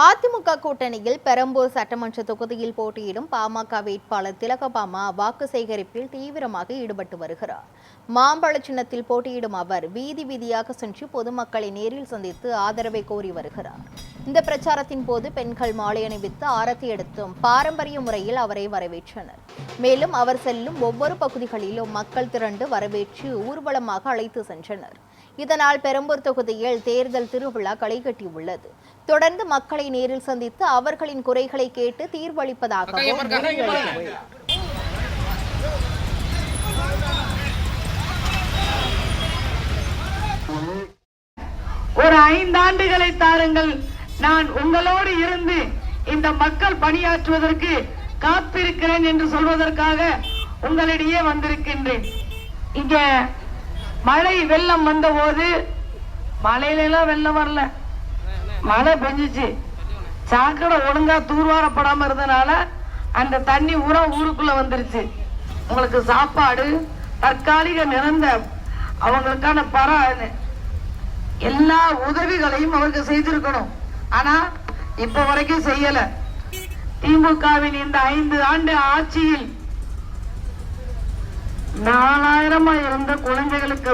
அதிமுக கூட்டணியில் பெரம்பூர் சட்டமன்ற தொகுதியில் போட்டியிடும் பாமக வேட்பாளர் திலகபாமா வாக்கு சேகரிப்பில் தீவிரமாக ஈடுபட்டு வருகிறார். மாம்பழ சின்னத்தில் போட்டியிடும் அவர் வீதி வீதியாக சென்று பொதுமக்களை நேரில் சந்தித்து ஆதரவை கோரி வருகிறார். இந்த பிரச்சாரத்தின் போது பெண்கள் மாலை அணிவித்து ஆரத்தி எடுத்தும் பாரம்பரிய முறையில் அவரை வரவேற்றனர். மேலும் அவர் செல்லும் ஒவ்வொரு பகுதிகளிலும் மக்கள் திரண்டு வரவேற்று ஊர்வலமாக அழைத்து சென்றனர். இதனால் பெரம்பூர் தொகுதியில் தேர்தல் திருவிழா களை கட்டியுள்ளது. தொடர்ந்து மக்களை நேரில் சந்தித்து அவர்களின் குறைகளை கேட்டு தீர்வளிப்பதாகவும் ஒரு 5 ஆண்டுகளை தாருங்கள், நான் உங்களோடு இருந்து இந்த மக்கள் பணியாற்றுவதற்கு காத்திருக்கிறேன் என்று சொல்வதற்காக உங்களிடையே வந்திருக்கின்றேன். இங்க மழை வெள்ளம் வந்த போது மழையிலாம் வெள்ளம் வரல, மழை பெஞ்சிச்சு. சாக்கடை ஒழுங்கா தூர்வாரப்படாம இருந்தனால அந்த தண்ணி ஊருக்குள்ள வந்துருச்சு. உங்களுக்கு சாப்பாடு, தற்காலிக நிரந்தர அவங்களுக்கான எல்லா உதவிகளையும் அவருக்கு செய்திருக்கணும். ஆனா இப்ப வரைக்கும் செய்யல. திமுகவின் இந்த 5 ஆண்டு ஆட்சியில் 4000 இருந்த குழந்தைகளுக்கு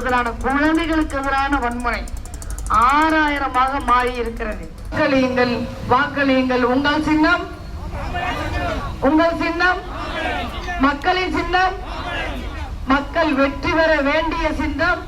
எதிரான வன்முறை 6000 மாறி இருக்கிறது. வாக்களியுங்கள். உங்கள் சின்னம், மக்களின் சின்னம், மக்கள் வெற்றி பெற வேண்டிய சின்னம்